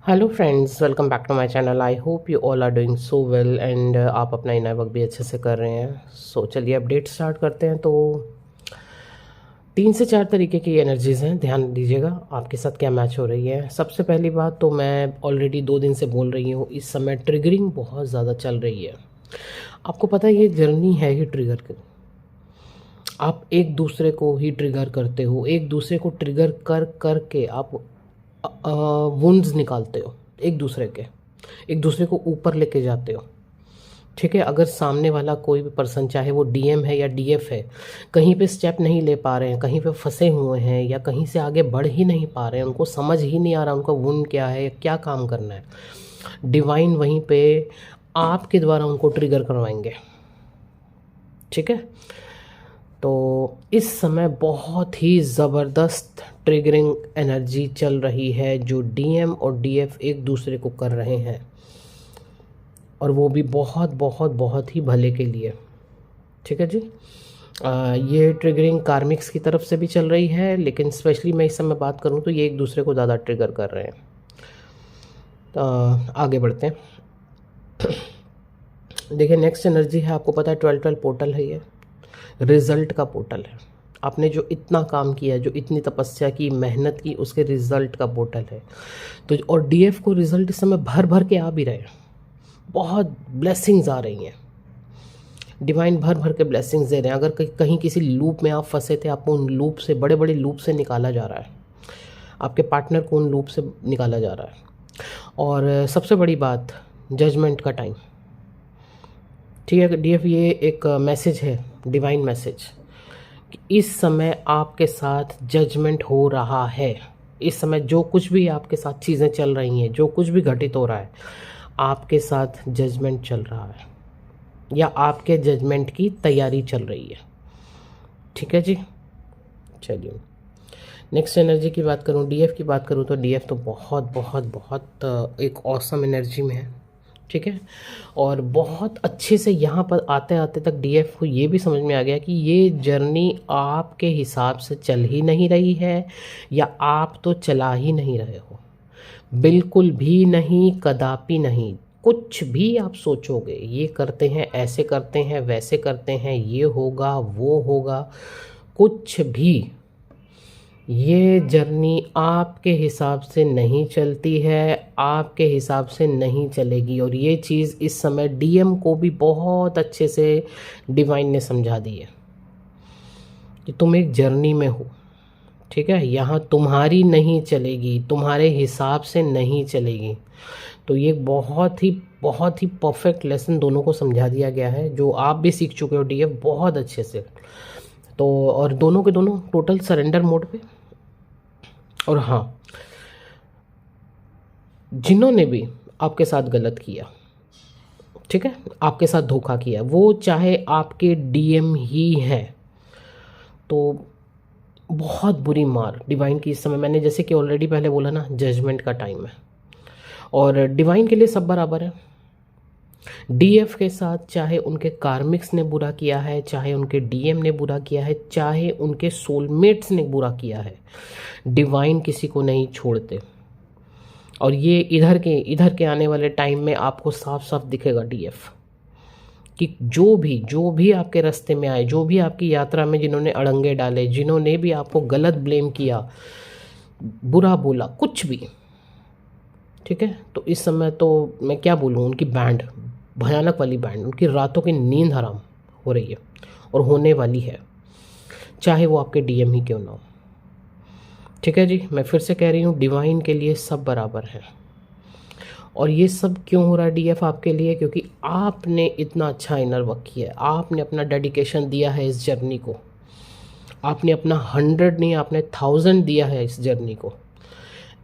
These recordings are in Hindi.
Hello friends, welcome back to my channel. I hope you all are doing so well and आप अपना इनर वर्क भी अच्छे से कर रहे हैं। चलिए अपडेट स्टार्ट करते हैं। तो 3 से 4 तरीके की एनर्जीज़ हैं, ध्यान दीजिएगा आपके साथ क्या मैच हो रही है। सबसे पहली बात तो मैं ऑलरेडी 2 दिन से बोल रही हूँ, इस समय ट्रिगरिंग बहुत ज़्यादा चल रही है। आपको पता है ये जर्नी है ही ट्रिगर की। आप एक दूसरे को ही ट्रिगर करते हो, एक दूसरे को ट्रिगर कर कर के आप वुंड्स निकालते हो एक दूसरे के, एक दूसरे को ऊपर लेके जाते हो। ठीक है, अगर सामने वाला कोई भी पर्सन, चाहे वो डीएम है या डीएफ है, कहीं पे स्टेप नहीं ले पा रहे हैं, कहीं पे फंसे हुए हैं या कहीं से आगे बढ़ ही नहीं पा रहे हैं, उनको समझ ही नहीं आ रहा उनका वुंड क्या है, क्या काम करना है, डिवाइन वहीं पे आपके द्वारा उनको ट्रिगर करवाएंगे। ठीक है, तो इस समय बहुत ही ज़बरदस्त ट्रिगरिंग एनर्जी चल रही है जो डीएम और डीएफ एक दूसरे को कर रहे हैं, और वो भी बहुत बहुत बहुत ही भले के लिए। ठीक है जी। ये ट्रिगरिंग कार्मिक्स की तरफ से भी चल रही है, लेकिन स्पेशली मैं इस समय बात करूं तो ये एक दूसरे को ज़्यादा ट्रिगर कर रहे हैं। आगे बढ़ते हैं। देखिए, नेक्स्ट एनर्जी है, आपको पता है 12-12 पोर्टल है, ये रिज़ल्ट का पोर्टल है। आपने जो इतना काम किया, जो इतनी तपस्या की, मेहनत की, उसके रिज़ल्ट का पोर्टल है। तो और डीएफ को रिज़ल्ट इस समय भर भर के आ भी रहे हैं, बहुत ब्लेसिंग्स आ रही हैं, डिवाइन भर भर के ब्लेसिंग्स दे रहे हैं। अगर कहीं किसी लूप में आप फंसे थे, आपको उन लूप से, बड़े बड़े लूप से निकाला जा रहा है, आपके पार्टनर को उन लूप से निकाला जा रहा है। और सबसे बड़ी बात, जजमेंट का टाइम। ठीक है डीएफ, ये एक मैसेज है, डिवाइन मैसेज, कि इस समय आपके साथ जजमेंट हो रहा है। इस समय जो कुछ भी आपके साथ चीज़ें चल रही हैं, जो कुछ भी घटित हो रहा है, आपके साथ जजमेंट चल रहा है या आपके जजमेंट की तैयारी चल रही है। ठीक है जी। चलिए, नेक्स्ट एनर्जी की बात करूं, डीएफ की बात करूं, तो डीएफ तो बहुत बहुत बहुत एक ऑसम एनर्जी में है। ठीक है, और बहुत अच्छे से यहाँ पर आते आते तक डीएफ को ये भी समझ में आ गया कि ये जर्नी आपके हिसाब से चल ही नहीं रही है, या आप तो चला ही नहीं रहे हो, बिल्कुल भी नहीं, कदापि नहीं। कुछ भी आप सोचोगे, ये करते हैं, ऐसे करते हैं, वैसे करते हैं, ये होगा, वो होगा, कुछ भी, ये जर्नी आपके हिसाब से नहीं चलती है, आपके हिसाब से नहीं चलेगी। और ये चीज़ इस समय डीएम को भी बहुत अच्छे से डिवाइन ने समझा दी है कि तुम एक जर्नी में हो। ठीक है, यहाँ तुम्हारी नहीं चलेगी, तुम्हारे हिसाब से नहीं चलेगी। तो ये बहुत ही परफेक्ट लेसन दोनों को समझा दिया गया है, जो आप भी सीख चुके हो डीएफ बहुत अच्छे से। तो और दोनों के दोनों टोटल सरेंडर मोड पे। और हाँ, जिन्होंने भी आपके साथ गलत किया, ठीक है, आपके साथ धोखा किया, वो चाहे आपके डीएम ही हैं, तो बहुत बुरी मार डिवाइन की इस समय। मैंने जैसे कि ऑलरेडी पहले बोला ना, जजमेंट का टाइम है, और डिवाइन के लिए सब बराबर है। डीएफ के साथ चाहे उनके कार्मिक्स ने बुरा किया है, चाहे उनके डीएम ने बुरा किया है, चाहे उनके सोलमेट्स ने बुरा किया है, डिवाइन किसी को नहीं छोड़ते। और ये इधर के आने वाले टाइम में आपको साफ साफ दिखेगा डीएफ, कि जो भी आपके रास्ते में आए, जो भी आपकी यात्रा में जिन्होंने अड़ंगे डाले, जिन्होंने भी आपको गलत ब्लेम किया, बुरा बोला, कुछ भी, ठीक है, तो इस समय तो मैं क्या बोलूँ, उनकी बैंड, भयानक वाली बैंड, उनकी रातों की नींद हराम हो रही है और होने वाली है, चाहे वो आपके डीएम ही क्यों ना हो। ठीक है जी, मैं फिर से कह रही हूँ, डिवाइन के लिए सब बराबर है। और ये सब क्यों हो रहा है डीएफ आपके लिए? क्योंकि आपने इतना अच्छा इनर वर्क किया है, आपने अपना डेडिकेशन दिया है इस जर्नी को, आपने अपना 100 नहीं, आपने 1000 दिया है इस जर्नी को।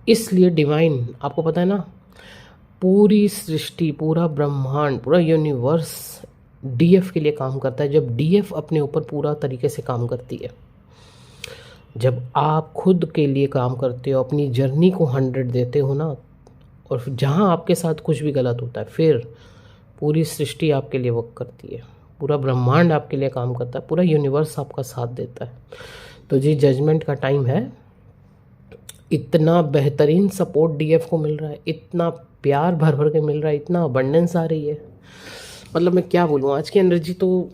इसलिए डिवाइन, आपको पता है ना, पूरी सृष्टि, पूरा ब्रह्मांड, पूरा यूनिवर्स डीएफ के लिए काम करता है। जब डीएफ अपने ऊपर पूरा तरीके से काम करती है, जब आप खुद के लिए काम करते हो, अपनी जर्नी को 100 देते हो ना, और जहाँ आपके साथ कुछ भी गलत होता है, फिर पूरी सृष्टि आपके लिए वर्क करती है, पूरा ब्रह्मांड आपके लिए काम करता है, पूरा यूनिवर्स आपका साथ देता है। तो जी, जजमेंट का टाइम है। इतना बेहतरीन सपोर्ट डीएफ को मिल रहा है, इतना प्यार भर भर के मिल रहा है, इतना अबंडेंस आ रही है, मतलब मैं क्या बोलूँ, आज की एनर्जी तो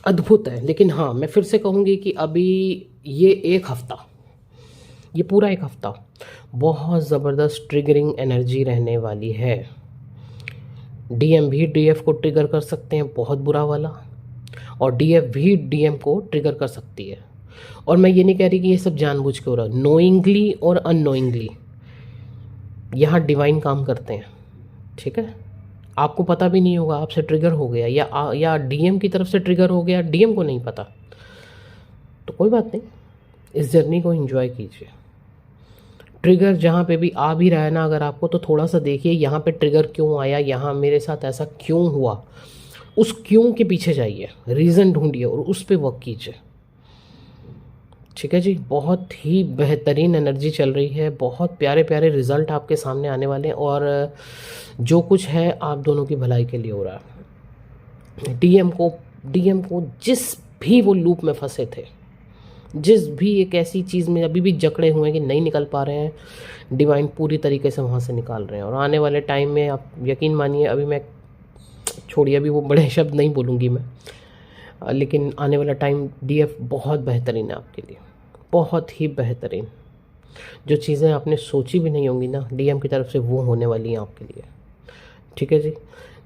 अद्भुत है। लेकिन हाँ, मैं फिर से कहूँगी कि अभी ये एक हफ़्ता, ये पूरा एक हफ़्ता बहुत ज़बरदस्त ट्रिगरिंग एनर्जी रहने वाली है। डीएम भी डीएफ को ट्रिगर कर सकते हैं, बहुत बुरा वाला, और डीएफ भी डीएम को ट्रिगर कर सकती है। और मैं ये नहीं कह रही कि ये सब जानबूझ के हो रहा है, नोइंगली और अननोइंगली यहाँ डिवाइन काम करते हैं, ठीक है। आपको पता भी नहीं होगा, आपसे ट्रिगर हो गया, या डीएम की तरफ से ट्रिगर हो गया, डीएम को नहीं पता, तो कोई बात नहीं, इस जर्नी को एंजॉय कीजिए। ट्रिगर जहाँ पे भी आ भी रहा है ना अगर आपको, तो थोड़ा सा देखिए यहाँ पे ट्रिगर क्यों आया, यहाँ मेरे साथ ऐसा क्यों हुआ, उस क्यों के पीछे जाइए, रीज़न ढूंढिए और उस पर वर्क कीजिए, ठीक है जी। बहुत ही बेहतरीन एनर्जी चल रही है, बहुत प्यारे प्यारे रिजल्ट आपके सामने आने वाले हैं, और जो कुछ है आप दोनों की भलाई के लिए हो रहा है। डीएम को जिस भी वो लूप में फंसे थे, जिस भी एक ऐसी चीज़ में अभी भी जकड़े हुए हैं कि नहीं निकल पा रहे हैं, डिवाइन पूरी तरीके से वहाँ से निकाल रहे हैं। और आने वाले टाइम में आप यकीन मानिए, अभी मैं छोड़िए, अभी वो बड़े शब्द नहीं बोलूँगी मैं, लेकिन आने वाला टाइम डीएफ बहुत बेहतरीन है आपके लिए, बहुत ही बेहतरीन। जो चीज़ें आपने सोची भी नहीं होंगी ना, डीएम की तरफ से वो होने वाली हैं आपके लिए, ठीक है जी।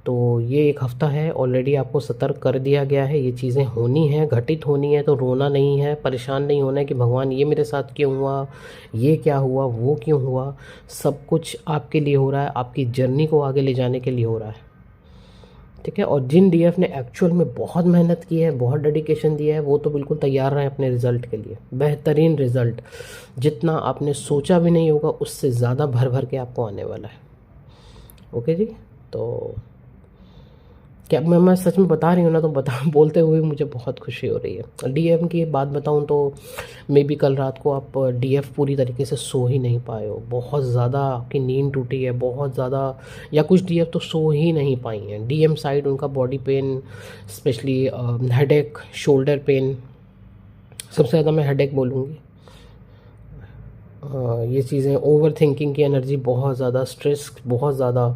तो ये एक हफ़्ता है, ऑलरेडी आपको सतर्क कर दिया गया है, ये चीज़ें होनी हैं, घटित होनी है, तो रोना नहीं है, परेशान नहीं होना है कि भगवान ये मेरे साथ क्यों हुआ, ये क्या हुआ, वो क्यों हुआ। सब कुछ आपके लिए हो रहा है, आपकी जर्नी को आगे ले जाने के लिए हो रहा है, ठीक है। और जिन डीएफ ने एक्चुअल में बहुत मेहनत की है, बहुत डेडिकेशन दिया है, वो तो बिल्कुल तैयार रहे अपने रिज़ल्ट के लिए, बेहतरीन रिज़ल्ट, जितना आपने सोचा भी नहीं होगा उससे ज़्यादा भर भर के आपको आने वाला है। ओके जी, तो क्या मैं सच में बता रही हूँ ना, तो बोलते हुए मुझे बहुत खुशी हो रही है। डीएफ की बात बताऊँ तो मे बी कल रात को आप डीएफ पूरी तरीके से सो ही नहीं पाए हो, बहुत ज़्यादा आपकी नींद टूटी है, बहुत ज़्यादा, या कुछ डीएफ तो सो ही नहीं पाई हैं। डीएम साइड उनका body pain, specially headache, shoulder pain, सबसे ज़्यादा मैं हेडेक बोलूँगी। ये चीज़ें, ओवर थिंकिंग की एनर्जी बहुत ज़्यादा, स्ट्रेस बहुत ज़्यादा,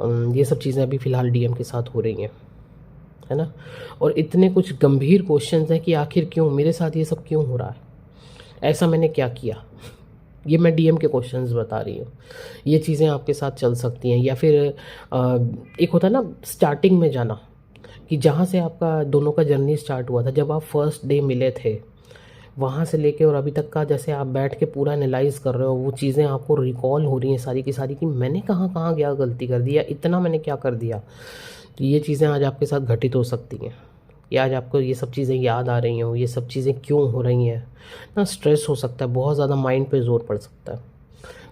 ये सब चीज़ें अभी फ़िलहाल डीएम के साथ हो रही हैं, है ना। और इतने कुछ गंभीर क्वेश्चंस हैं कि आखिर क्यों मेरे साथ ये सब क्यों हो रहा है, ऐसा मैंने क्या किया, ये मैं डीएम के क्वेश्चंस बता रही हूँ। ये चीज़ें आपके साथ चल सकती हैं, या फिर एक होता है ना स्टार्टिंग में जाना, कि जहाँ से आपका दोनों का जर्नी स्टार्ट हुआ था, जब आप फर्स्ट डे मिले थे, वहाँ से लेके और अभी तक का जैसे आप बैठ के पूरा एनालाइज कर रहे हो, वो चीज़ें आपको रिकॉल हो रही हैं सारी की सारी, कि मैंने कहाँ कहाँ क्या गलती कर दी, या इतना मैंने क्या कर दिया। तो ये चीज़ें आज आपके साथ घटित हो सकती हैं, या आज आपको ये सब चीज़ें याद आ रही हो, ये सब चीज़ें क्यों हो रही हैं ना। स्ट्रेस हो सकता है, बहुत ज़्यादा माइंड पे जोर पड़ सकता है।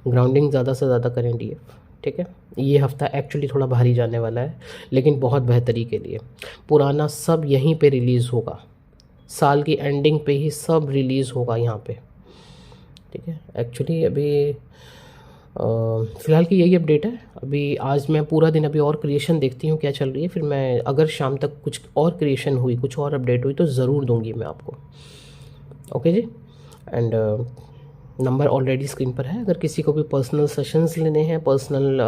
ग्राउंडिंग ज़्यादा से ज़्यादा करें डीएफ, ठीक है। ये हफ्ता एक्चुअली थोड़ा भारी जाने वाला है, लेकिन बहुत बेहतरी के लिए। पुराना सब यहीं पे रिलीज़ होगा, साल की एंडिंग पे ही सब रिलीज़ होगा यहाँ पे, ठीक है। एक्चुअली अभी फ़िलहाल की यही अपडेट है। अभी आज मैं पूरा दिन अभी और क्रिएशन देखती हूँ क्या चल रही है, फिर मैं अगर शाम तक कुछ और क्रिएशन हुई, कुछ और अपडेट हुई तो ज़रूर दूंगी मैं आपको। ओके जी, एंड नंबर ऑलरेडी स्क्रीन पर है। अगर किसी को भी पर्सनल सेशंस लेने हैं, पर्सनल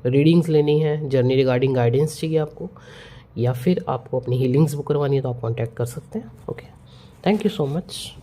रीडिंग्स लेनी है, जर्नी रिगार्डिंग गाइडेंस चाहिए आपको, या फिर आपको अपनी हीलिंग्स बुक करवानी है, तो आप कांटेक्ट कर सकते हैं। Okay, thank you so much.